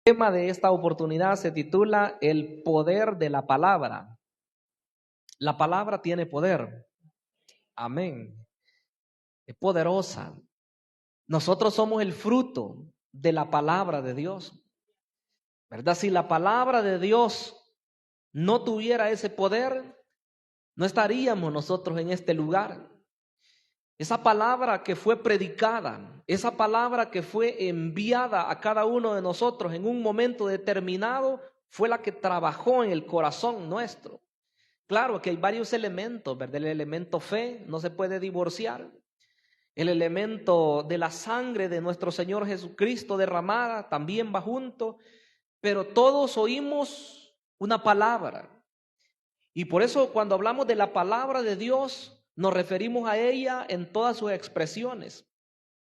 El tema de esta oportunidad se titula El poder de la palabra. La palabra tiene poder. Amén. Es poderosa. Nosotros somos el fruto de la palabra de Dios, ¿verdad? Si la palabra de Dios no tuviera ese poder, no estaríamos nosotros en este lugar. Esa palabra que fue predicada, esa palabra que fue enviada a cada uno de nosotros en un momento determinado, fue la que trabajó en el corazón nuestro. Claro que hay varios elementos, ¿verdad? El elemento fe no se puede divorciar. El elemento de la sangre de nuestro Señor Jesucristo derramada también va junto, pero todos oímos una palabra. Y por eso cuando hablamos de la palabra de Dios, nos referimos a ella en todas sus expresiones.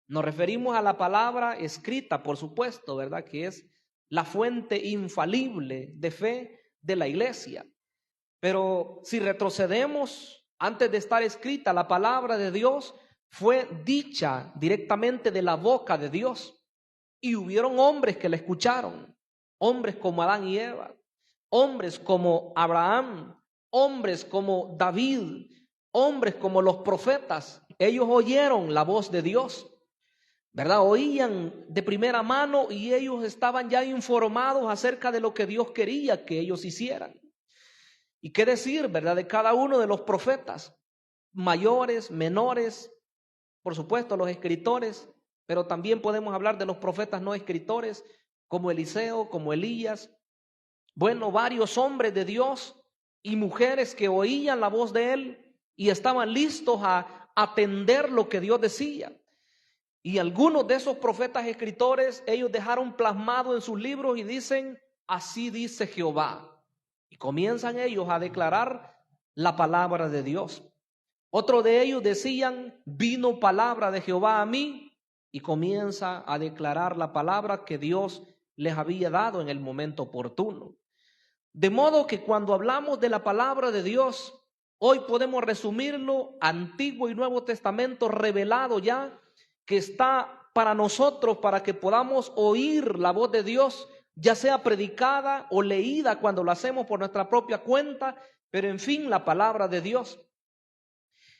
Nos referimos a la palabra escrita, por supuesto, ¿verdad? Que es la fuente infalible de fe de la iglesia. Pero si retrocedemos, antes de estar escrita, la palabra de Dios fue dicha directamente de la boca de Dios. Y hubieron hombres que la escucharon, hombres como Adán y Eva, hombres como Abraham, hombres como David, hombres como los profetas. Ellos oyeron la voz de Dios, ¿verdad? Oían de primera mano y ellos estaban ya informados acerca de lo que Dios quería que ellos hicieran. Y qué decir, ¿verdad? De cada uno de los profetas, mayores, menores, por supuesto los escritores, pero también podemos hablar de los profetas no escritores, como Eliseo, como Elías. Bueno, varios hombres de Dios y mujeres que oían la voz de él y estaban listos a atender lo que Dios decía. Y algunos de esos profetas escritores, ellos dejaron plasmado en sus libros y dicen, así dice Jehová. Y comienzan ellos a declarar la palabra de Dios. Otro de ellos decían, vino palabra de Jehová a mí, y comienza a declarar la palabra que Dios les había dado en el momento oportuno. De modo que cuando hablamos de la palabra de Dios, hoy podemos resumirlo, Antiguo y Nuevo Testamento revelado ya, que está para nosotros, para que podamos oír la voz de Dios, ya sea predicada o leída cuando lo hacemos por nuestra propia cuenta, pero en fin, la palabra de Dios.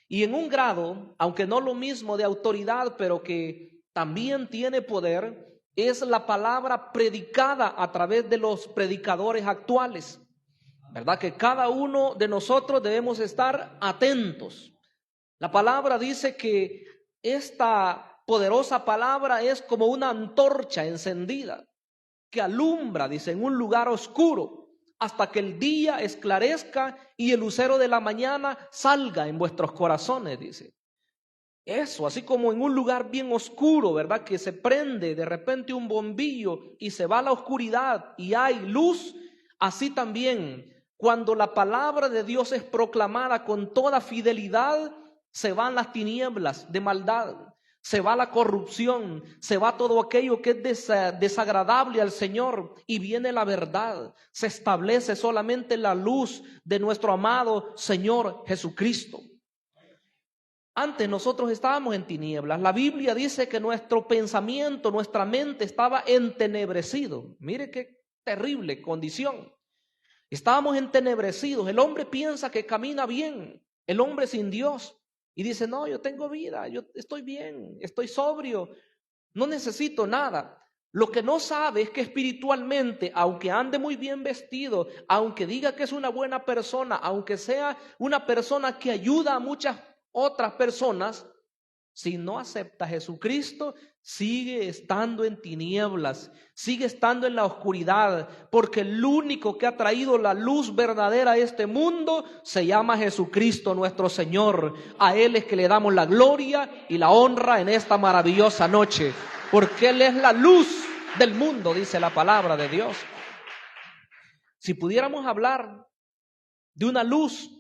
Y en un grado, aunque no lo mismo de autoridad, pero que también tiene poder, es la palabra predicada a través de los predicadores actuales, ¿verdad? Que cada uno de nosotros debemos estar atentos. La palabra dice que esta poderosa palabra es como una antorcha encendida que alumbra, dice, en un lugar oscuro hasta que el día esclarezca y el lucero de la mañana salga en vuestros corazones, dice. Eso, así como en un lugar bien oscuro, ¿verdad? Que se prende de repente un bombillo y se va a la oscuridad y hay luz, así también cuando la palabra de Dios es proclamada con toda fidelidad, se van las tinieblas de maldad, se va la corrupción, se va todo aquello que es desagradable al Señor y viene la verdad, se establece solamente la luz de nuestro amado Señor Jesucristo. Antes nosotros estábamos en tinieblas. La Biblia dice que nuestro pensamiento, nuestra mente estaba entenebrecido. Mire qué terrible condición. Estábamos entenebrecidos. El hombre piensa que camina bien, el hombre sin Dios, y dice, no, yo tengo vida, yo estoy bien, estoy sobrio, no necesito nada. Lo que no sabe es que espiritualmente, aunque ande muy bien vestido, aunque diga que es una buena persona, aunque sea una persona que ayuda a muchas otras personas, si no acepta a Jesucristo, sigue estando en tinieblas, sigue estando en la oscuridad, porque el único que ha traído la luz verdadera a este mundo se llama Jesucristo nuestro Señor. A Él es que le damos la gloria y la honra en esta maravillosa noche, porque Él es la luz del mundo, dice la palabra de Dios. Si pudiéramos hablar de una luz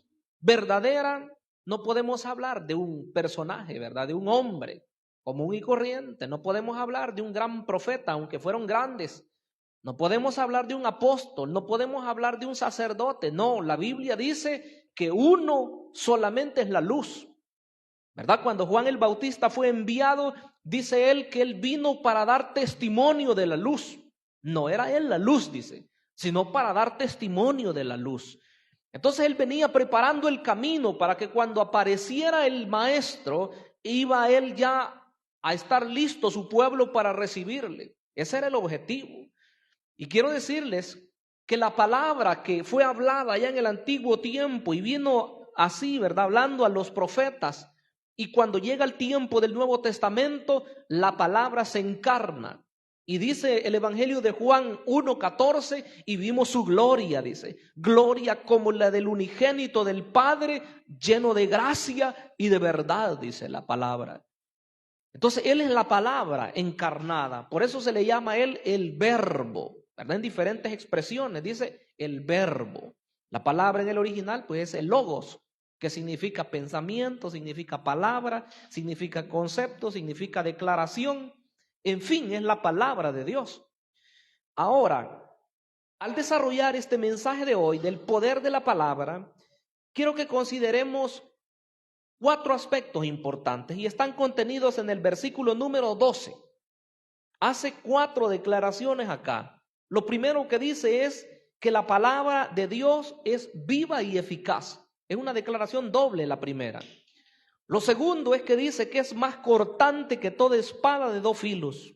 verdadera, no podemos hablar de un personaje, ¿verdad? De un hombre común y corriente. No podemos hablar de un gran profeta, aunque fueron grandes. No podemos hablar de un apóstol, no podemos hablar de un sacerdote. No, la Biblia dice que uno solamente es la luz, ¿verdad? Cuando Juan el Bautista fue enviado, dice él que él vino para dar testimonio de la luz. No era él la luz, dice, sino para dar testimonio de la luz. Entonces él venía preparando el camino para que cuando apareciera el maestro, iba él ya a estar listo su pueblo para recibirle. Ese era el objetivo. Y quiero decirles que la palabra que fue hablada ya en el antiguo tiempo y vino así, ¿verdad? Hablando a los profetas. Y cuando llega el tiempo del Nuevo Testamento, la palabra se encarna. Y dice el Evangelio de Juan 1:14, y vimos su gloria, dice, gloria como la del unigénito del Padre, lleno de gracia y de verdad, dice la palabra. Entonces Él es la palabra encarnada, por eso se le llama a Él el verbo, ¿verdad? En diferentes expresiones, dice el verbo. La palabra en el original pues es el logos, que significa pensamiento, significa palabra, significa concepto, significa declaración. En fin, es la palabra de Dios. Ahora, al desarrollar este mensaje de hoy del poder de la palabra, quiero que consideremos 4 aspectos importantes y están contenidos en el versículo número 12. Hace 4 declaraciones acá. Lo primero que dice es que la palabra de Dios es viva y eficaz. Es una declaración doble la primera. Lo segundo es que dice que es más cortante que toda espada de 2 filos.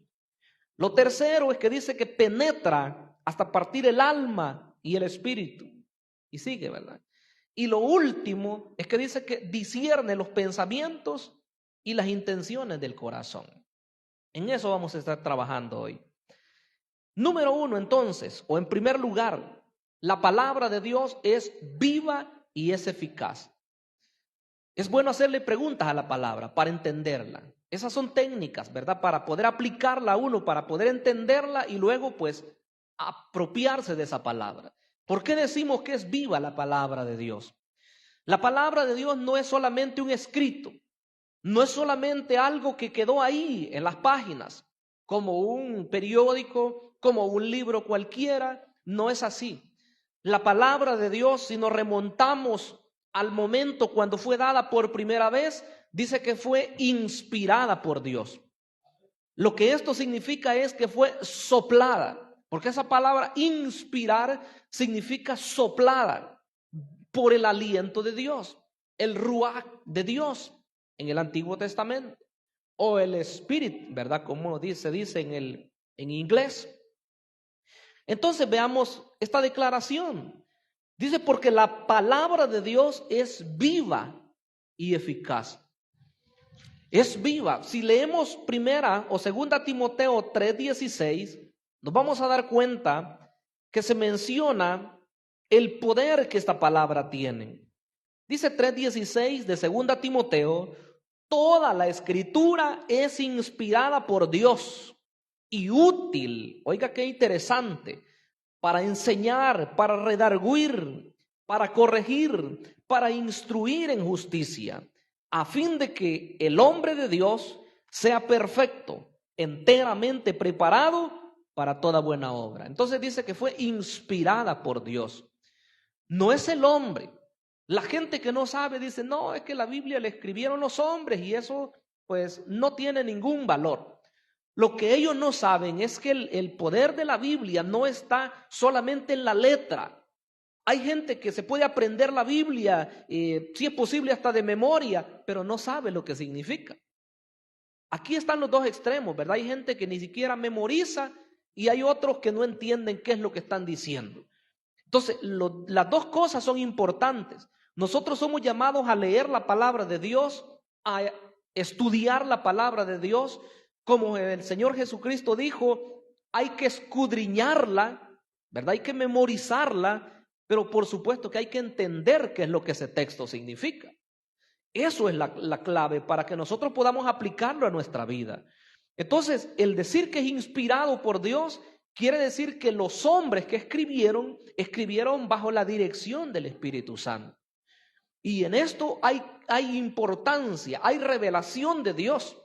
Lo tercero es que dice que penetra hasta partir el alma y el espíritu. Y sigue, ¿verdad? Y lo último es que dice que discierne los pensamientos y las intenciones del corazón. En eso vamos a estar trabajando hoy. Número 1, entonces, o en primer lugar, la palabra de Dios es viva y es eficaz. Es bueno hacerle preguntas a la palabra para entenderla. Esas son técnicas, ¿verdad? Para poder aplicarla a uno, para poder entenderla y luego pues apropiarse de esa palabra. ¿Por qué decimos que es viva la palabra de Dios? La palabra de Dios no es solamente un escrito, no es solamente algo que quedó ahí en las páginas, como un periódico, como un libro cualquiera, no es así. La palabra de Dios, si nos remontamos al momento cuando fue dada por primera vez, dice que fue inspirada por Dios. Lo que esto significa es que fue soplada, porque esa palabra inspirar significa soplada por el aliento de Dios, el ruach de Dios en el Antiguo Testamento, o el Spirit, ¿verdad? Como se dice en inglés. Entonces veamos esta declaración. Dice, porque la palabra de Dios es viva y eficaz. Es viva. Si leemos primera o segunda Timoteo 3:16, nos vamos a dar cuenta que se menciona el poder que esta palabra tiene. Dice 3:16 de segunda Timoteo, toda la escritura es inspirada por Dios y útil, oiga qué interesante, para enseñar, para redarguir, para corregir, para instruir en justicia, a fin de que el hombre de Dios sea perfecto, enteramente preparado para toda buena obra. Entonces dice que fue inspirada por Dios. No es el hombre. La gente que no sabe dice, no, es que la Biblia la escribieron los hombres y eso pues no tiene ningún valor. Lo que ellos no saben es que el poder de la Biblia no está solamente en la letra. Hay gente que se puede aprender la Biblia, si es posible hasta de memoria, pero no sabe lo que significa. Aquí están los dos extremos, ¿verdad? Hay gente que ni siquiera memoriza y hay otros que no entienden qué es lo que están diciendo. Entonces, las dos cosas son importantes. Nosotros somos llamados a leer la palabra de Dios, a estudiar la palabra de Dios. Como el Señor Jesucristo dijo, hay que escudriñarla, ¿verdad? Hay que memorizarla, pero por supuesto que hay que entender qué es lo que ese texto significa. Eso es la clave para que nosotros podamos aplicarlo a nuestra vida. Entonces, el decir que es inspirado por Dios quiere decir que los hombres que escribieron bajo la dirección del Espíritu Santo. Y en esto hay importancia, hay revelación de Dios.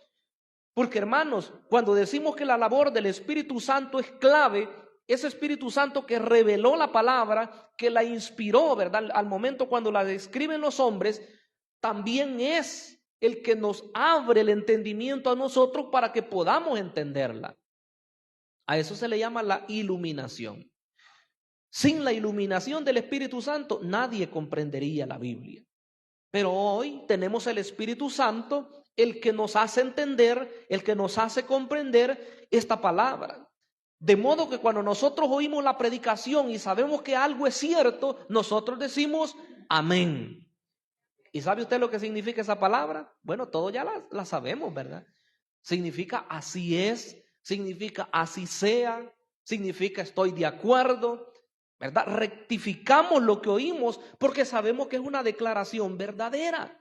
Porque hermanos, cuando decimos que la labor del Espíritu Santo es clave, ese Espíritu Santo que reveló la palabra, que la inspiró, ¿verdad? Al momento cuando la describen los hombres, también es el que nos abre el entendimiento a nosotros para que podamos entenderla. A eso se le llama la iluminación. Sin la iluminación del Espíritu Santo, nadie comprendería la Biblia. Pero hoy tenemos el Espíritu Santo, el que nos hace entender, el que nos hace comprender esta palabra. De modo que cuando nosotros oímos la predicación y sabemos que algo es cierto, nosotros decimos amén. ¿Y sabe usted lo que significa esa palabra? Bueno, todos ya la sabemos, ¿verdad? Significa así es, significa así sea, significa estoy de acuerdo, ¿verdad? Rectificamos lo que oímos porque sabemos que es una declaración verdadera.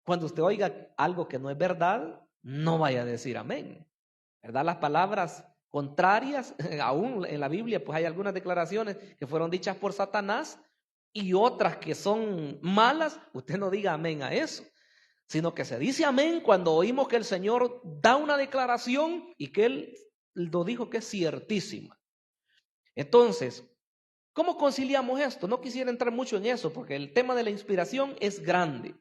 Cuando usted oiga algo que no es verdad, no vaya a decir amén, ¿verdad? Las palabras contrarias, aún en la Biblia, pues hay algunas declaraciones que fueron dichas por Satanás y otras que son malas. Usted no diga amén a eso, sino que se dice amén cuando oímos que el Señor da una declaración y que Él lo dijo que es ciertísima. Entonces, ¿cómo conciliamos esto? No quisiera entrar mucho en eso porque el tema de la inspiración es grande.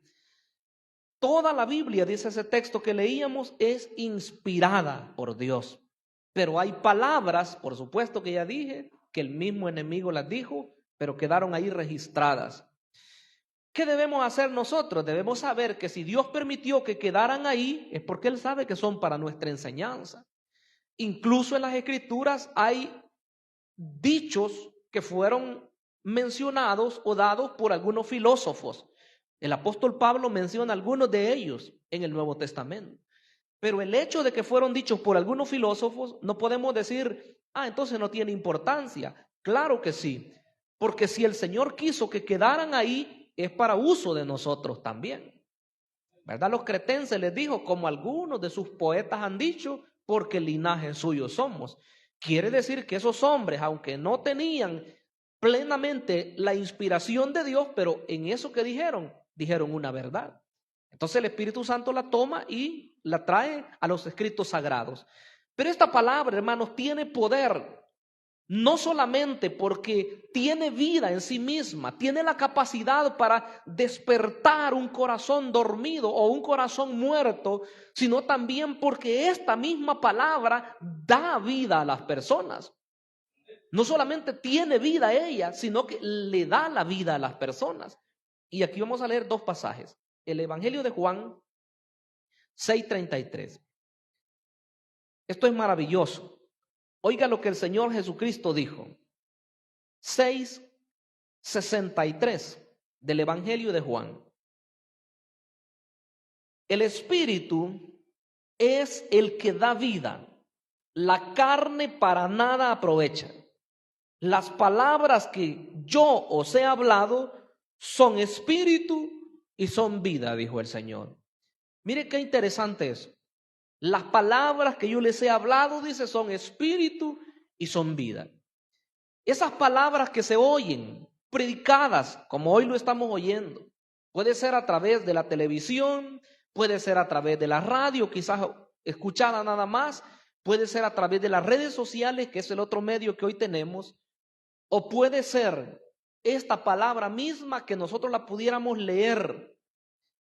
Toda la Biblia, dice ese texto que leíamos, es inspirada por Dios. Pero hay palabras, por supuesto que ya dije, que el mismo enemigo las dijo, pero quedaron ahí registradas. ¿Qué debemos hacer nosotros? Debemos saber que si Dios permitió que quedaran ahí, es porque Él sabe que son para nuestra enseñanza. Incluso en las Escrituras hay dichos que fueron mencionados o dados por algunos filósofos. El apóstol Pablo menciona algunos de ellos en el Nuevo Testamento. Pero el hecho de que fueron dichos por algunos filósofos, no podemos decir, entonces no tiene importancia. Claro que sí, porque si el Señor quiso que quedaran ahí, es para uso de nosotros también. ¿Verdad? Los cretenses les dijo, como algunos de sus poetas han dicho, porque linaje suyo somos. Quiere decir que esos hombres, aunque no tenían plenamente la inspiración de Dios, pero en eso que dijeron una verdad. Entonces el Espíritu Santo la toma y la trae a los escritos sagrados. Pero esta palabra, hermanos, tiene poder. No solamente porque tiene vida en sí misma, tiene la capacidad para despertar un corazón dormido o un corazón muerto, sino también porque esta misma palabra da vida a las personas. No solamente tiene vida ella, sino que le da la vida a las personas. Y aquí vamos a leer dos pasajes. El Evangelio de Juan 6:33. Esto es maravilloso. Oiga lo que el Señor Jesucristo dijo. 6:63 del Evangelio de Juan. El Espíritu es el que da vida. La carne para nada aprovecha. Las palabras que yo os he hablado son espíritu y son vida, dijo el Señor. Mire qué interesante es. Las palabras que yo les he hablado, dice, son espíritu y son vida. Esas palabras que se oyen, predicadas, como hoy lo estamos oyendo, puede ser a través de la televisión, puede ser a través de la radio, quizás escuchada nada más, puede ser a través de las redes sociales, que es el otro medio que hoy tenemos, o puede ser esta palabra misma que nosotros la pudiéramos leer.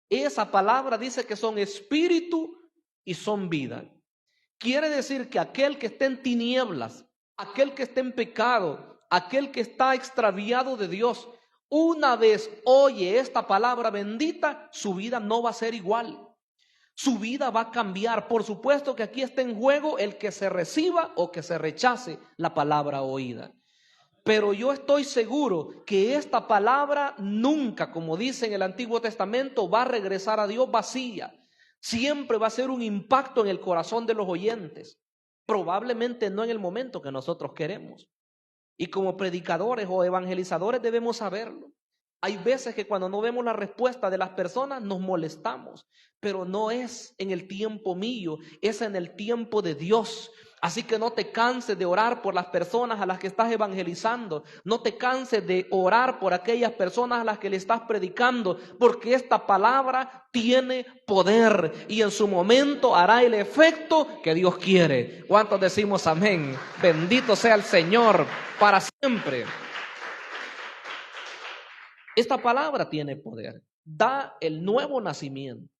Esa palabra dice que son espíritu y son vida. Quiere decir que aquel que está en tinieblas, aquel que está en pecado, aquel que está extraviado de Dios, una vez oye esta palabra bendita, su vida no va a ser igual. Su vida va a cambiar. Por supuesto que aquí está en juego el que se reciba o que se rechace la palabra oída. Pero yo estoy seguro que esta palabra nunca, como dice en el Antiguo Testamento, va a regresar a Dios vacía. Siempre va a ser un impacto en el corazón de los oyentes. Probablemente no en el momento que nosotros queremos. Y como predicadores o evangelizadores debemos saberlo. Hay veces que cuando no vemos la respuesta de las personas nos molestamos, pero no es en el tiempo mío, es en el tiempo de Dios. Así que no te canses de orar por las personas a las que estás evangelizando. No te canses de orar por aquellas personas a las que le estás predicando, porque esta palabra tiene poder y en su momento hará el efecto que Dios quiere. ¿Cuántos decimos amén? Bendito sea el Señor para siempre. Esta palabra tiene poder, da el nuevo nacimiento.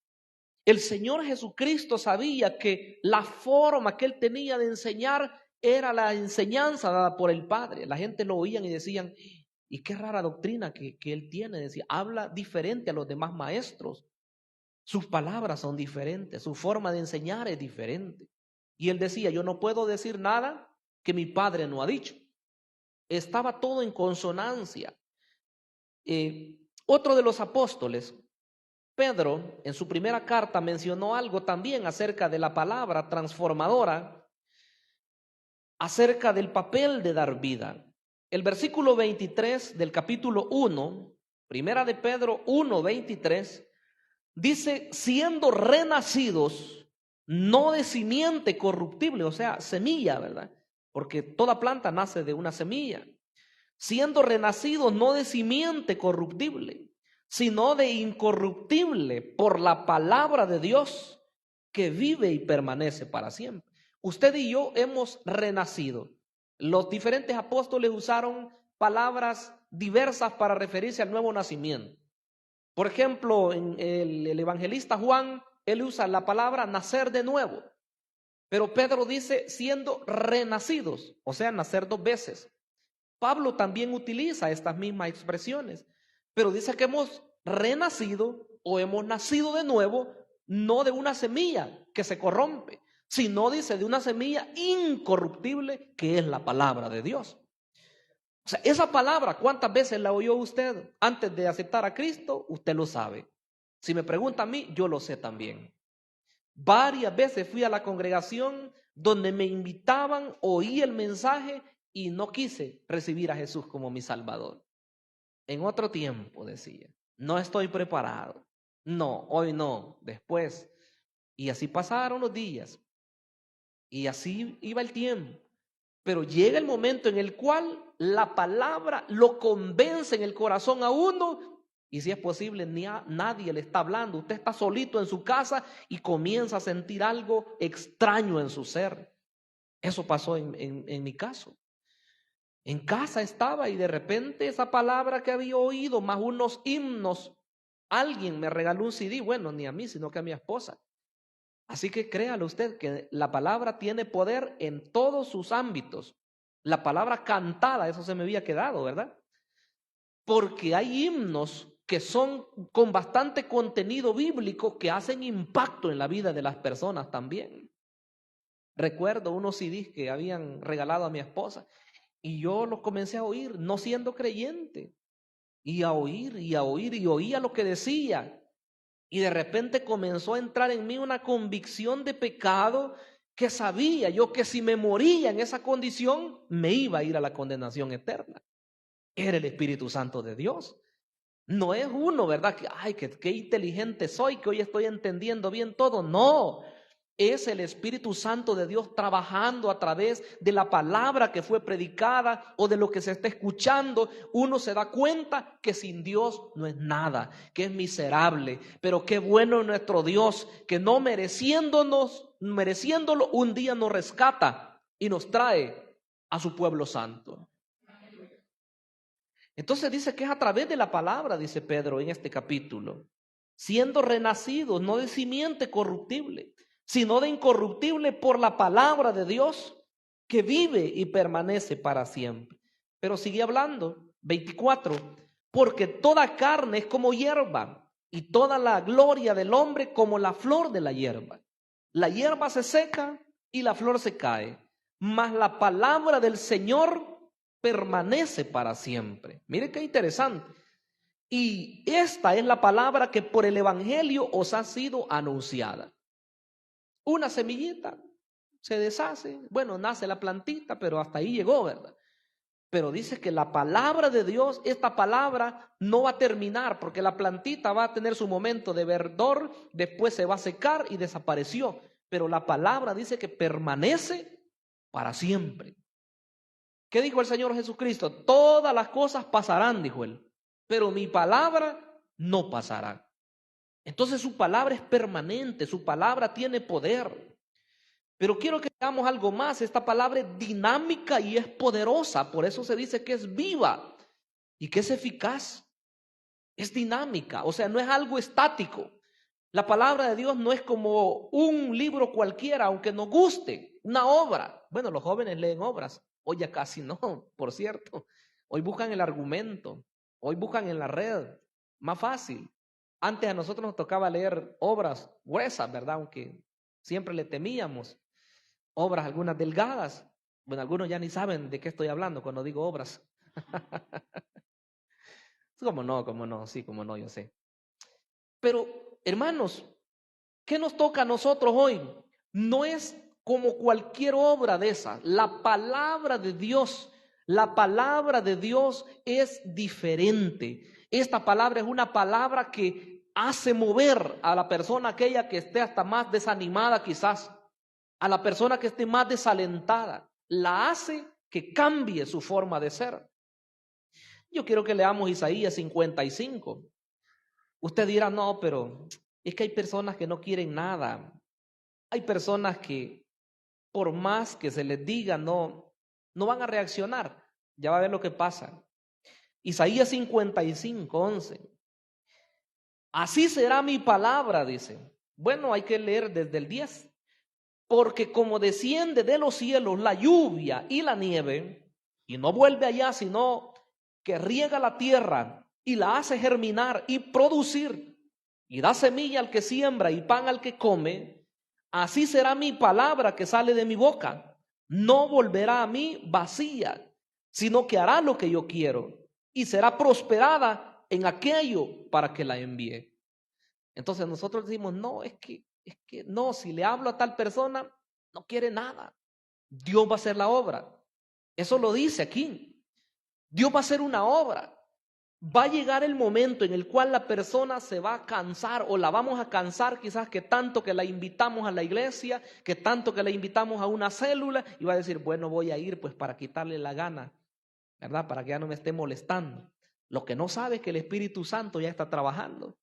El Señor Jesucristo sabía que la forma que Él tenía de enseñar era la enseñanza dada por el Padre. La gente lo oían y decían, y qué rara doctrina que él tiene. Decía, habla diferente a los demás maestros. Sus palabras son diferentes, su forma de enseñar es diferente. Y él decía, yo no puedo decir nada que mi Padre no ha dicho. Estaba todo en consonancia. Otro de los apóstoles, Pedro, en su primera carta mencionó algo también acerca de la palabra transformadora, acerca del papel de dar vida. El versículo 23 del capítulo 1, primera de Pedro 1, 23, dice, siendo renacidos, no de simiente corruptible, o sea, semilla, ¿verdad? Porque toda planta nace de una semilla. Siendo renacidos no de simiente corruptible, sino de incorruptible por la palabra de Dios que vive y permanece para siempre. Usted y yo hemos renacido. Los diferentes apóstoles usaron palabras diversas para referirse al nuevo nacimiento. Por ejemplo, en el evangelista Juan, él usa la palabra nacer de nuevo. Pero Pedro dice siendo renacidos, o sea, nacer dos veces. Pablo también utiliza estas mismas expresiones, pero dice que hemos renacido o hemos nacido de nuevo, no de una semilla que se corrompe, sino dice de una semilla incorruptible que es la palabra de Dios. O sea, esa palabra, ¿cuántas veces la oyó usted antes de aceptar a Cristo? Usted lo sabe. Si me pregunta a mí, yo lo sé también. Varias veces fui a la congregación donde me invitaban, oí el mensaje y no quise recibir a Jesús como mi Salvador. En otro tiempo decía, no estoy preparado. No, hoy no, después. Y así pasaron los días. Y así iba el tiempo. Pero llega el momento en el cual la palabra lo convence en el corazón a uno y si es posible nadie le está hablando. Usted está solito en su casa y comienza a sentir algo extraño en su ser. Eso pasó en mi caso. En casa estaba y de repente esa palabra que había oído más unos himnos, alguien me regaló un CD, bueno, ni a mí sino que a mi esposa. Así que créalo usted que la palabra tiene poder en todos sus ámbitos. La palabra cantada, eso se me había quedado, ¿verdad? Porque hay himnos que son con bastante contenido bíblico que hacen impacto en la vida de las personas también. Recuerdo unos CDs que habían regalado a mi esposa y yo los comencé a oír, no siendo creyente, y a oír y a oír y oía lo que decía. Y de repente comenzó a entrar en mí una convicción de pecado que sabía yo que si me moría en esa condición me iba a ir a la condenación eterna. Era el Espíritu Santo de Dios. No es uno, ¿verdad? Que, ay, qué inteligente soy, que hoy estoy entendiendo bien todo. No, es el Espíritu Santo de Dios trabajando a través de la palabra que fue predicada o de lo que se está escuchando. Uno se da cuenta que sin Dios no es nada, que es miserable. Pero qué bueno es nuestro Dios, que no mereciéndolo, un día nos rescata y nos trae a su pueblo santo. Entonces dice que es a través de la palabra, dice Pedro en este capítulo, siendo renacidos, no de simiente corruptible, sino de incorruptible por la palabra de Dios que vive y permanece para siempre. Pero sigue hablando, 24, porque toda carne es como hierba y toda la gloria del hombre como la flor de la hierba. La hierba se seca y la flor se cae, mas la palabra del Señor permanece para siempre. Mire qué interesante. Y esta es la palabra que por el evangelio os ha sido anunciada. Una semillita se deshace, bueno, nace la plantita, pero hasta ahí llegó, ¿verdad? Pero dice que la palabra de Dios, esta palabra no va a terminar porque la plantita va a tener su momento de verdor, después se va a secar y desapareció. Pero la palabra dice que permanece para siempre. ¿Qué dijo el Señor Jesucristo? Todas las cosas pasarán, dijo él, pero mi palabra no pasará. Entonces su palabra es permanente, su palabra tiene poder. Pero quiero que veamos algo más. Esta palabra es dinámica y es poderosa. Por eso se dice que es viva y que es eficaz. Es dinámica, o sea, no es algo estático. La palabra de Dios no es como un libro cualquiera, aunque nos guste. una obra. Bueno, los jóvenes leen obras, hoy ya casi no, por cierto. Hoy buscan el argumento, hoy buscan en la red, más fácil. Antes a nosotros nos tocaba leer obras gruesas, ¿verdad? Aunque siempre le temíamos. Obras algunas delgadas. Bueno, algunos ya ni saben de qué estoy hablando cuando digo obras. ¿Cómo no? Sí, cómo no, yo sé. Pero, hermanos, ¿qué nos toca a nosotros hoy? No es como cualquier obra de esa. La palabra de Dios es diferente. Esta palabra es una palabra que hace mover a la persona aquella que esté hasta más desanimada quizás, a la persona que esté más desalentada. La hace que cambie su forma de ser. Yo quiero que leamos Isaías 55. Usted dirá, no, pero es que hay personas que no quieren nada. Hay personas que por más que se les diga, no van a reaccionar. Ya va a ver lo que pasa. Isaías 55, 11. Así será mi palabra, dice. Bueno, hay que leer desde el 10. Porque como desciende de los cielos la lluvia y la nieve, y no vuelve allá, sino que riega la tierra y la hace germinar y producir, y da semilla al que siembra y pan al que come, así será mi palabra que sale de mi boca. No volverá a mí vacía, sino que hará lo que yo quiero, y será prosperada en aquello para que la envíe. Entonces nosotros decimos, no, es que no, si le hablo a tal persona, no quiere nada. Dios va a hacer la obra. Eso lo dice aquí. Dios va a hacer una obra. Va a llegar el momento en el cual la persona se va a cansar o la vamos a cansar quizás que tanto que la invitamos a la iglesia, que tanto que la invitamos a una célula y va a decir, bueno, voy a ir pues para quitarle la gana, ¿verdad? Para que ya no me esté molestando. Lo que no sabe es que el Espíritu Santo ya está trabajando.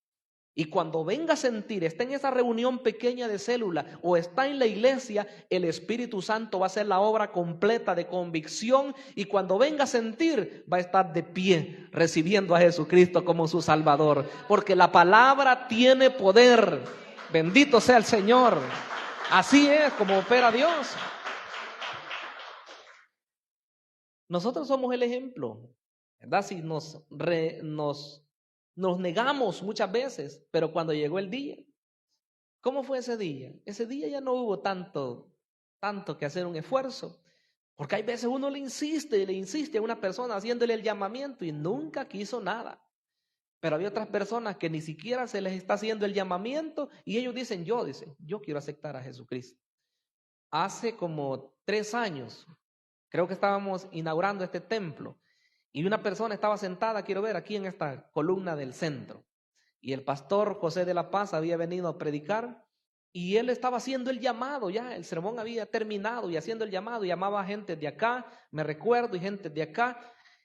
Y cuando venga a sentir, está en esa reunión pequeña de célula o está en la iglesia, el Espíritu Santo va a hacer la obra completa de convicción y cuando venga a sentir, va a estar de pie recibiendo a Jesucristo como su Salvador. Porque la palabra tiene poder. Bendito sea el Señor. Así es como opera Dios. Nosotros somos el ejemplo, ¿verdad? Si nos negamos muchas veces, pero cuando llegó el día, ¿cómo fue ese día? Ese día ya no hubo tanto que hacer un esfuerzo, porque hay veces uno le insiste a una persona haciéndole el llamamiento y nunca quiso nada. Pero había otras personas que ni siquiera se les está haciendo el llamamiento y ellos dicen, yo quiero aceptar a Jesucristo. Hace como 3 años, creo que estábamos inaugurando este templo y una persona estaba sentada, quiero ver, aquí en esta columna del centro. Y el pastor José de la Paz había venido a predicar y él estaba haciendo el llamado ya, el sermón había terminado y haciendo el llamado, llamaba a gente de acá, me recuerdo, y gente de acá.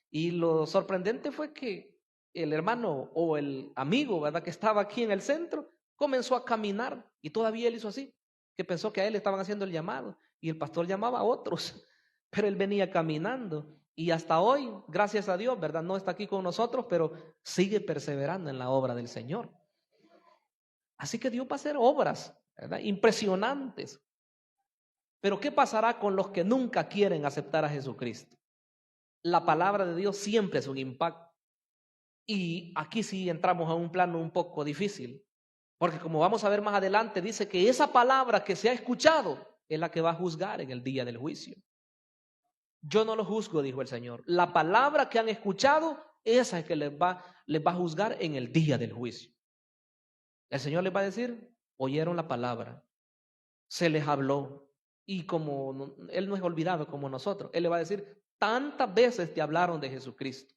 Y lo sorprendente fue que el hermano o el amigo, ¿verdad?, que estaba aquí en el centro, comenzó a caminar y todavía él hizo así, que pensó que a él le estaban haciendo el llamado y el pastor llamaba a otros, pero él venía caminando. Y hasta hoy, gracias a Dios, ¿verdad? No está aquí con nosotros, pero sigue perseverando en la obra del Señor. Así que Dios va a hacer obras, ¿verdad?, impresionantes. Pero ¿qué pasará con los que nunca quieren aceptar a Jesucristo? La palabra de Dios siempre es un impacto. Y aquí sí entramos a un plano un poco difícil, porque como vamos a ver más adelante, dice que esa palabra que se ha escuchado es la que va a juzgar en el día del juicio. Yo no lo juzgo, dijo el Señor. La palabra que han escuchado, esa es que les va a juzgar en el día del juicio. El Señor les va a decir, oyeron la palabra, se les habló, y como Él no es olvidado como nosotros, Él le va a decir, tantas veces te hablaron de Jesucristo,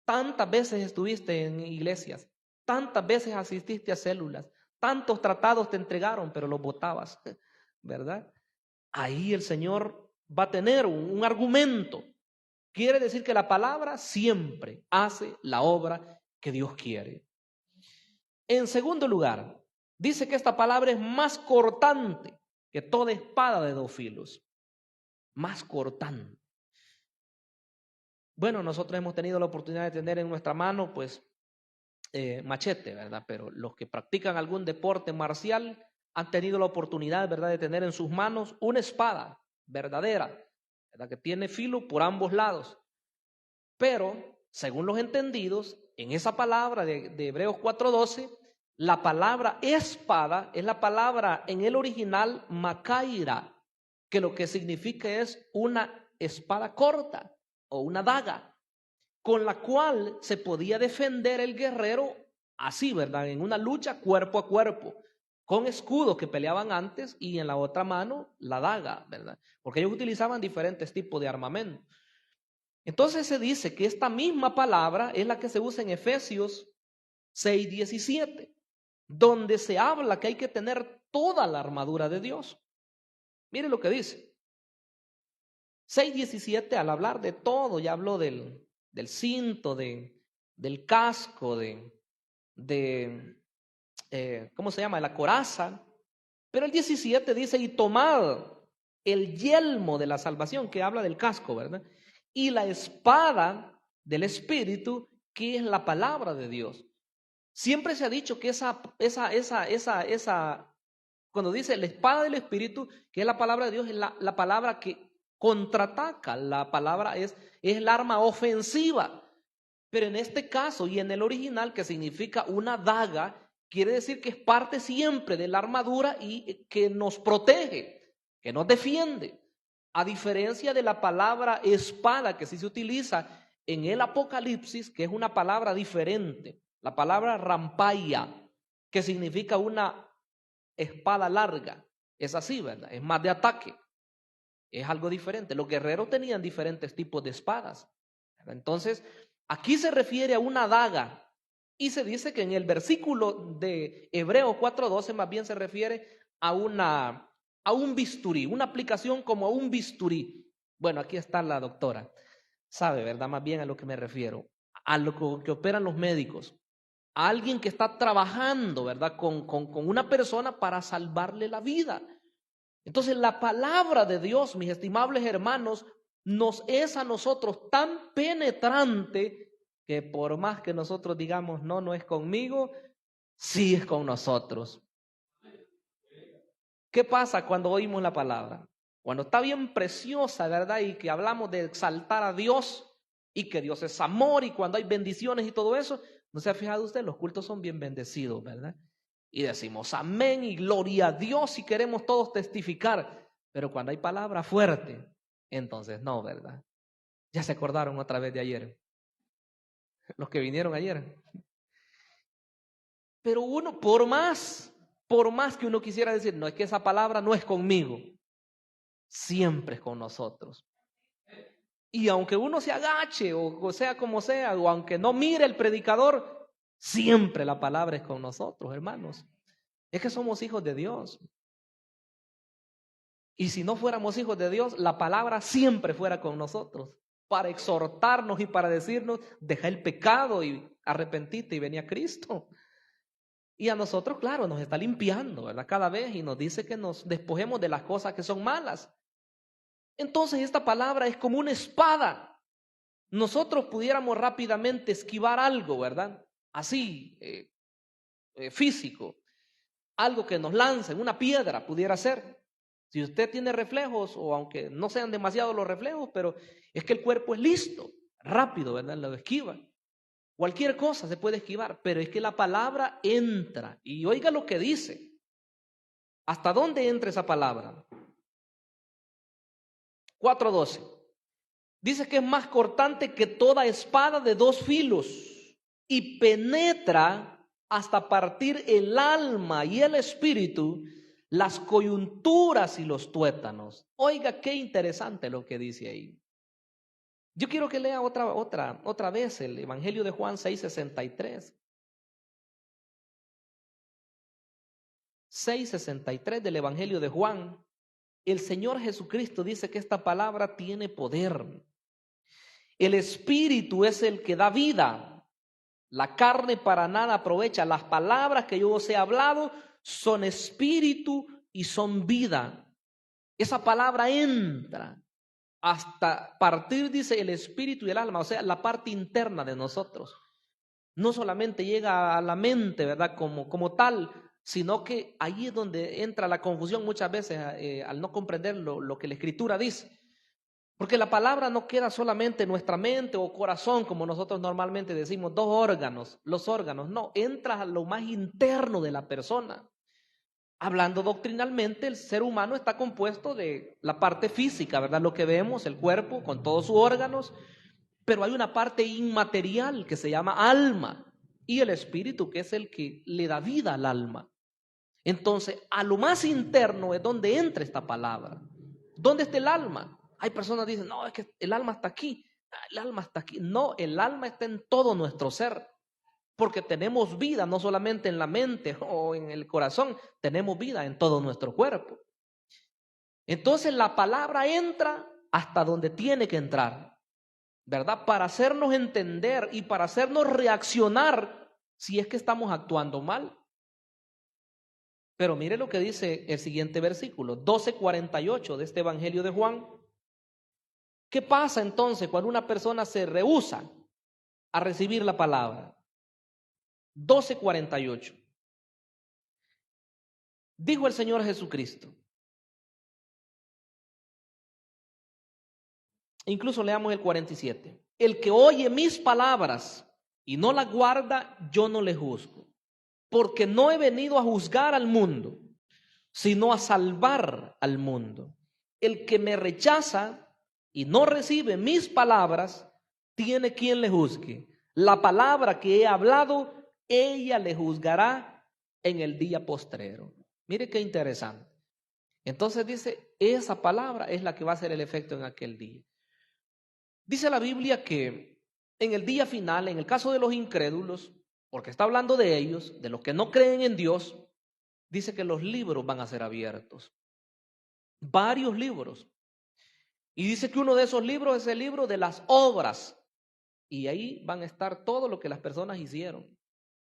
tantas veces estuviste en iglesias, tantas veces asististe a células, tantos tratados te entregaron, pero los botabas, ¿verdad? Ahí el Señor va a tener un argumento. Quiere decir que la palabra siempre hace la obra que Dios quiere. En segundo lugar, dice que esta palabra es más cortante que toda espada de 2 filos. Más cortante. Bueno, nosotros hemos tenido la oportunidad de tener en nuestra mano, pues, machete, ¿verdad? Pero los que practican algún deporte marcial han tenido la oportunidad, ¿verdad?, de tener en sus manos una espada verdadera, ¿verdad? Que tiene filo por ambos lados. Pero, según los entendidos, en esa palabra de Hebreos 4:12, la palabra espada es la palabra en el original makaira, que lo que significa es una espada corta o una daga, con la cual se podía defender el guerrero así, ¿verdad? En una lucha cuerpo a cuerpo, con escudos que peleaban antes y en la otra mano la daga, ¿verdad? Porque ellos utilizaban diferentes tipos de armamento. Entonces se dice que esta misma palabra es la que se usa en Efesios 6:17, donde se habla que hay que tener toda la armadura de Dios. Mire lo que dice. 6:17, al hablar de todo, ya habló del cinto, del casco, ¿cómo se llama? De la coraza. Pero el 17 dice, y tomad el yelmo de la salvación, que habla del casco, ¿verdad? Y la espada del Espíritu, que es la palabra de Dios. Siempre se ha dicho que cuando dice la espada del Espíritu, que es la palabra de Dios, es la palabra que contraataca, la palabra es el arma ofensiva. Pero en este caso y en el original, que significa una daga, quiere decir que es parte siempre de la armadura y que nos protege, que nos defiende. A diferencia de la palabra espada que sí se utiliza en el Apocalipsis, que es una palabra diferente. La palabra rampaya, que significa una espada larga. Es así, ¿verdad? Es más de ataque. Es algo diferente. Los guerreros tenían diferentes tipos de espadas, ¿verdad? Entonces, aquí se refiere a una daga. Y se dice que en el versículo de Hebreos 4:12 más bien se refiere a un bisturí, una aplicación como a un bisturí. Bueno, aquí está la doctora. Sabe, ¿verdad? Más bien a lo que me refiero. A lo que operan los médicos. A alguien que está trabajando, ¿verdad? Con una persona para salvarle la vida. Entonces la palabra de Dios, mis estimables hermanos, nos es a nosotros tan penetrante que por más que nosotros digamos no es conmigo, sí es con nosotros. ¿Qué pasa cuando oímos la palabra? Cuando está bien preciosa, ¿verdad? Y que hablamos de exaltar a Dios y que Dios es amor y cuando hay bendiciones y todo eso, ¿no se ha fijado usted? Los cultos son bien bendecidos, ¿verdad? Y decimos amén y gloria a Dios y queremos todos testificar. Pero cuando hay palabra fuerte, entonces no, ¿verdad? Ya se acordaron otra vez de ayer. Los que vinieron ayer. Pero uno, por más que uno quisiera decir, no, es que esa palabra no es conmigo, siempre es con nosotros. Y aunque uno se agache, o sea como sea, o aunque no mire el predicador, siempre la palabra es con nosotros, hermanos. Es que somos hijos de Dios. Y si no fuéramos hijos de Dios, la palabra siempre fuera con nosotros, para exhortarnos y para decirnos, deja el pecado y arrepentite y vení a Cristo. Y a nosotros, claro, nos está limpiando, ¿verdad? Cada vez y nos dice que nos despojemos de las cosas que son malas. Entonces esta palabra es como una espada. Nosotros pudiéramos rápidamente esquivar algo, ¿verdad? Así, físico. Algo que nos lancen, una piedra pudiera ser. Si usted tiene reflejos, o aunque no sean demasiados los reflejos, pero es que el cuerpo es listo, rápido, ¿verdad? Lo esquiva. Cualquier cosa se puede esquivar, pero es que la palabra entra. Y oiga lo que dice. ¿Hasta dónde entra esa palabra? 4:12. Dice que es más cortante que toda espada de dos filos y penetra hasta partir el alma y el espíritu, las coyunturas y los tuétanos. Oiga, qué interesante lo que dice ahí. Yo quiero que lea otra vez el Evangelio de Juan 6:63. 6:63 del Evangelio de Juan. El Señor Jesucristo dice que esta palabra tiene poder. El Espíritu es el que da vida. La carne para nada aprovecha. Las palabras que yo os he hablado son espíritu y son vida. Esa palabra entra hasta partir, dice, el espíritu y el alma, o sea, la parte interna de nosotros. No solamente llega a la mente, ¿verdad? Como tal, sino que ahí es donde entra la confusión muchas veces al no comprender lo que la Escritura dice. Porque la palabra no queda solamente en nuestra mente o corazón, como nosotros normalmente decimos, dos órganos, los órganos, no, entra a lo más interno de la persona. Hablando doctrinalmente, el ser humano está compuesto de la parte física, ¿verdad? Lo que vemos, el cuerpo con todos sus órganos, pero hay una parte inmaterial que se llama alma y el espíritu, que es el que le da vida al alma. Entonces, a lo más interno es donde entra esta palabra. ¿Dónde está el alma? Hay personas que dicen, no, es que el alma está aquí. El alma está aquí. No, el alma está en todo nuestro ser. Porque tenemos vida no solamente en la mente o en el corazón, tenemos vida en todo nuestro cuerpo. Entonces la palabra entra hasta donde tiene que entrar, ¿verdad? Para hacernos entender y para hacernos reaccionar si es que estamos actuando mal. Pero mire lo que dice el siguiente versículo, 12:48 de este Evangelio de Juan. ¿Qué pasa entonces cuando una persona se rehúsa a recibir la palabra? 12:48. Dijo el Señor Jesucristo. Incluso leamos el 47. El que oye mis palabras y no las guarda, yo no le juzgo. Porque no he venido a juzgar al mundo, sino a salvar al mundo. El que me rechaza y no recibe mis palabras, tiene quien le juzgue. La palabra que he hablado, ella le juzgará en el día postrero. Mire qué interesante. Entonces dice, esa palabra es la que va a hacer el efecto en aquel día. Dice la Biblia que en el día final, en el caso de los incrédulos, porque está hablando de ellos, de los que no creen en Dios, dice que los libros van a ser abiertos. Varios libros. Y dice que uno de esos libros es el libro de las obras. Y ahí van a estar todo lo que las personas hicieron.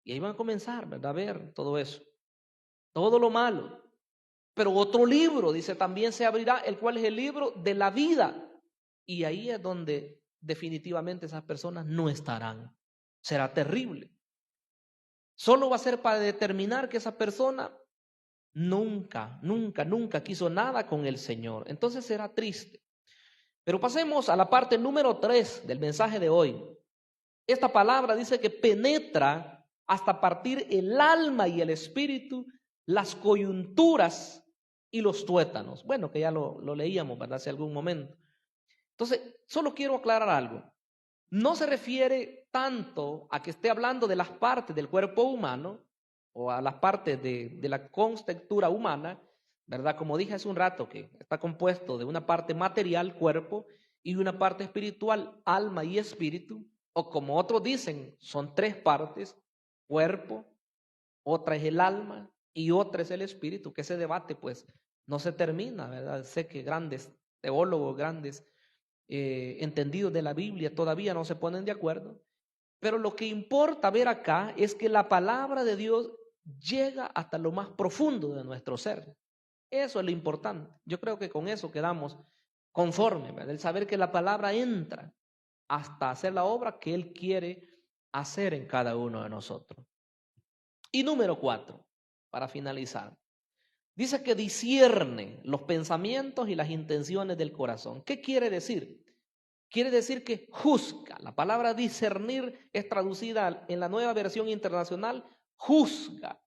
Y ahí van a comenzar, ¿verdad? A ver todo eso. Todo lo malo. Pero otro libro, dice, también se abrirá, el cual es el libro de la vida. Y ahí es donde definitivamente esas personas no estarán. Será terrible. Solo va a ser para determinar que esa persona nunca quiso nada con el Señor. Entonces será triste. Pero pasemos a la parte número 3 del mensaje de hoy. Esta palabra dice que penetra hasta partir el alma y el espíritu, las coyunturas y los tuétanos. Bueno, que ya lo leíamos, ¿verdad? Hace algún momento. Entonces, solo quiero aclarar algo. No se refiere tanto a que esté hablando de las partes del cuerpo humano o a las partes de la contextura humana, ¿verdad? Como dije hace un rato, que está compuesto de una parte material, cuerpo, y una parte espiritual, alma y espíritu, o como otros dicen, son 3 partes, cuerpo, otra es el alma y otra es el espíritu, que ese debate pues no se termina, ¿verdad? Sé que grandes teólogos, grandes entendidos de la Biblia todavía no se ponen de acuerdo, pero lo que importa ver acá es que la palabra de Dios llega hasta lo más profundo de nuestro ser. Eso es lo importante. Yo creo que con eso quedamos conformes, ¿verdad? El saber que la palabra entra hasta hacer la obra que Él quiere hacer en cada uno de nosotros. Y número 4, para finalizar, dice que discierne los pensamientos y las intenciones del corazón. ¿Qué quiere decir? Quiere decir que juzga. La palabra discernir es traducida en la Nueva Versión Internacional, juzga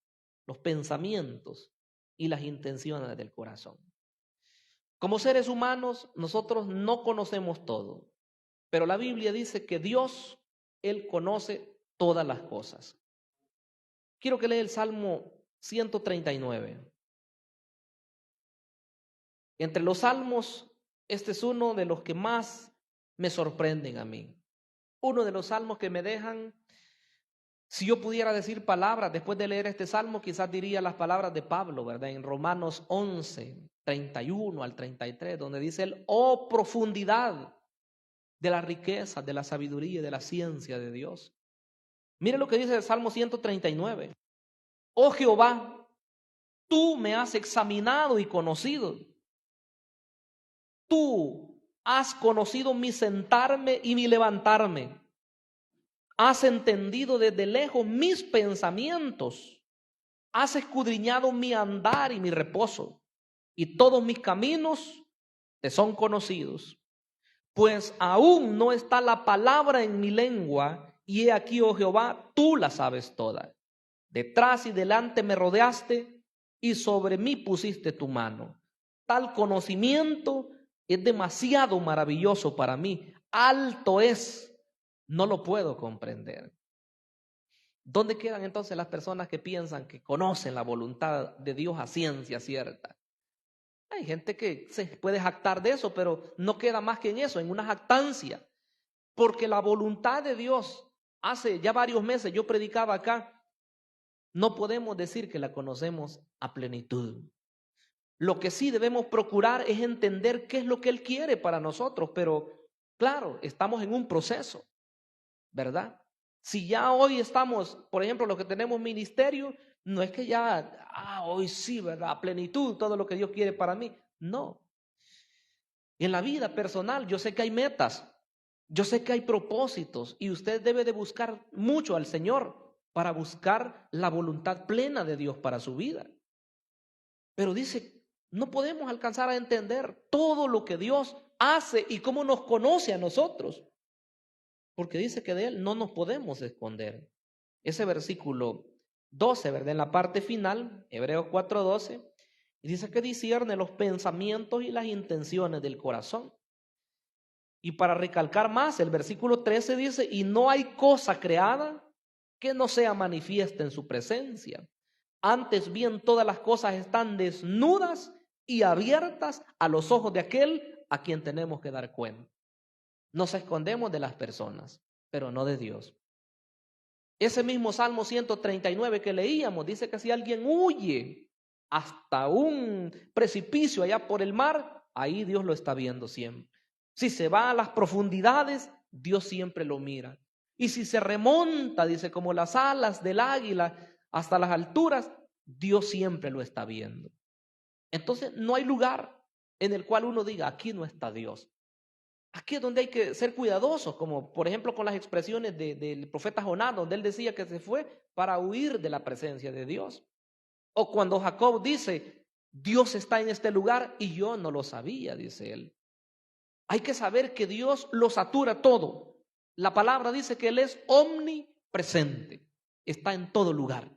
los pensamientos y las intenciones del corazón. Como seres humanos, nosotros no conocemos todo, pero la Biblia dice que Dios, Él conoce todas las cosas. Quiero que lea el Salmo 139. Entre los salmos, este es uno de los que más me sorprenden a mí. Uno de los salmos que me dejan, si yo pudiera decir palabras, después de leer este salmo, quizás diría las palabras de Pablo, ¿verdad? En Romanos 11, 31 al 33, donde dice él, oh profundidad de la riqueza, de la sabiduría y de la ciencia de Dios. Mire lo que dice el Salmo 139. Oh Jehová, tú me has examinado y conocido. Tú has conocido mi sentarme y mi levantarme. Has entendido desde lejos mis pensamientos. has escudriñado mi andar y mi reposo, y todos mis caminos te son conocidos. Pues aún no está la palabra en mi lengua, y he aquí, oh Jehová, tú la sabes toda. Detrás y delante me rodeaste, y sobre mí pusiste tu mano. Tal conocimiento es demasiado maravilloso para mí. Alto es, no lo puedo comprender. ¿Dónde quedan entonces las personas que piensan que conocen la voluntad de Dios a ciencia cierta? Hay gente que se puede jactar de eso, pero no queda más que en eso, en una jactancia. Porque la voluntad de Dios, hace ya varios meses yo predicaba acá, no podemos decir que la conocemos a plenitud. Lo que sí debemos procurar es entender qué es lo que Él quiere para nosotros, pero claro, estamos en un proceso, ¿verdad? Si ya hoy estamos, por ejemplo, los que tenemos ministerio, no es que ya, hoy sí, ¿verdad? A plenitud todo lo que Dios quiere para mí. No. En la vida personal yo sé que hay metas, yo sé que hay propósitos y usted debe de buscar mucho al Señor para buscar la voluntad plena de Dios para su vida. Pero dice, no podemos alcanzar a entender todo lo que Dios hace y cómo nos conoce a nosotros. Porque dice que de Él no nos podemos esconder. Ese versículo 12, ¿verdad? En la parte final, Hebreos 4:12, dice que discierne los pensamientos y las intenciones del corazón. Y para recalcar más, el versículo 13 dice, y no hay cosa creada que no sea manifiesta en su presencia. Antes bien, todas las cosas están desnudas y abiertas a los ojos de aquel a quien tenemos que dar cuenta. Nos escondemos de las personas, pero no de Dios. Ese mismo Salmo 139 que leíamos dice que si alguien huye hasta un precipicio allá por el mar, ahí Dios lo está viendo siempre. Si se va a las profundidades, Dios siempre lo mira. Y si se remonta, dice, como las alas del águila hasta las alturas, Dios siempre lo está viendo. Entonces no hay lugar en el cual uno diga, aquí no está Dios. Aquí es donde hay que ser cuidadosos, como por ejemplo con las expresiones del profeta Jonás, donde él decía que se fue para huir de la presencia de Dios. O cuando Jacob dice, Dios está en este lugar y yo no lo sabía, dice él. Hay que saber que Dios lo satura todo. La palabra dice que Él es omnipresente, está en todo lugar.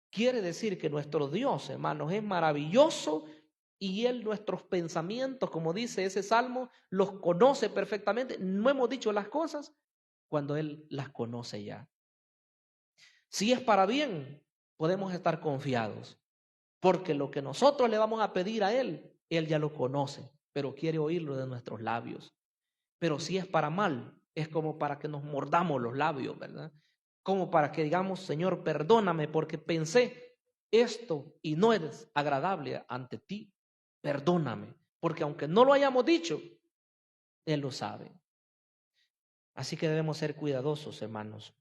Quiere decir que nuestro Dios, hermanos, es maravilloso y Él nuestros pensamientos, como dice ese salmo, los conoce perfectamente. No hemos dicho las cosas cuando Él las conoce ya. Si es para bien, podemos estar confiados, porque lo que nosotros le vamos a pedir a Él, Él ya lo conoce, pero quiere oírlo de nuestros labios. Pero si es para mal, es como para que nos mordamos los labios, ¿verdad? Como para que digamos, Señor, perdóname porque pensé esto y no eres agradable ante ti. Perdóname, porque aunque no lo hayamos dicho, Él lo sabe. Así que debemos ser cuidadosos, hermanos.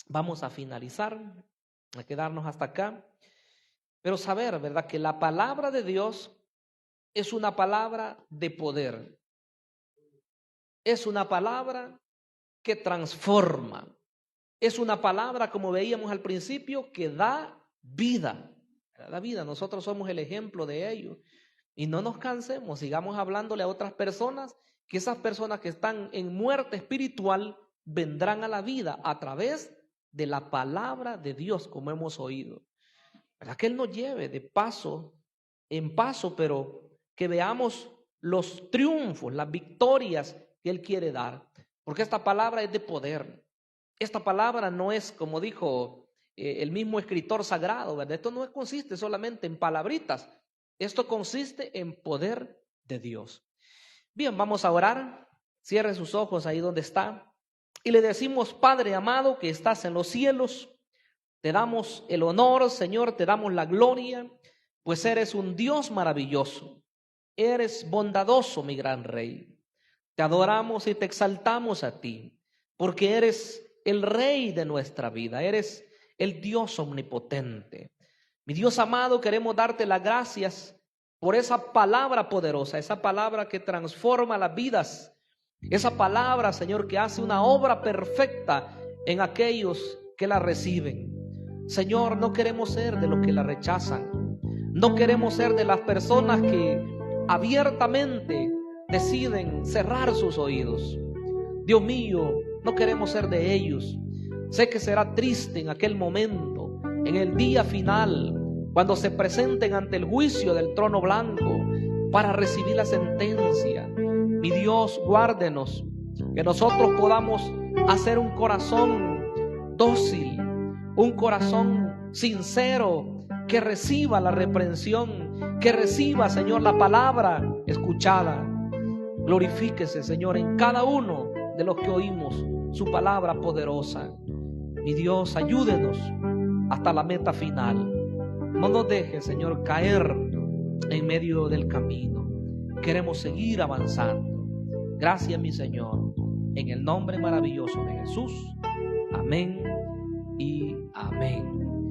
Vamos a finalizar, a quedarnos hasta acá, pero saber, ¿verdad?, que la palabra de Dios es una palabra de poder. Es una palabra que transforma. Es una palabra, como veíamos al principio, que da vida. Da vida. Nosotros somos el ejemplo de ello. Y no nos cansemos, sigamos hablándole a otras personas, que esas personas que están en muerte espiritual vendrán a la vida a través de la palabra de Dios, como hemos oído. ¿Verdad? Que Él nos lleve de paso en paso, pero que veamos los triunfos, las victorias que Él quiere dar. Porque esta palabra es de poder. Esta palabra no es, como dijo el mismo escritor sagrado, ¿verdad? Esto no consiste solamente en palabritas. Esto consiste en poder de Dios. Bien, vamos a orar. Cierre sus ojos ahí donde está. Y le decimos, Padre amado que estás en los cielos, te damos el honor, Señor, te damos la gloria, pues eres un Dios maravilloso. Eres bondadoso, mi gran Rey. Te adoramos y te exaltamos a ti, porque eres el Rey de nuestra vida, eres el Dios omnipotente. Mi Dios amado, queremos darte las gracias por esa palabra poderosa, esa palabra que transforma las vidas, esa palabra, Señor, que hace una obra perfecta en aquellos que la reciben. Señor, no queremos ser de los que la rechazan. No queremos ser de las personas que abiertamente deciden cerrar sus oídos. Dios mío, no queremos ser de ellos. Sé que será triste en aquel momento, en el día final, cuando se presenten ante el juicio del trono blanco para recibir la sentencia. Mi Dios, guárdenos, que nosotros podamos hacer un corazón dócil, un corazón sincero, que reciba la reprensión, que reciba, Señor, la palabra escuchada. Glorifíquese, Señor, en cada uno de los que oímos su palabra poderosa. Mi Dios, ayúdenos hasta la meta final. No nos deje, Señor, caer en medio del camino. Queremos seguir avanzando. Gracias, mi Señor, en el nombre maravilloso de Jesús. Amén y amén.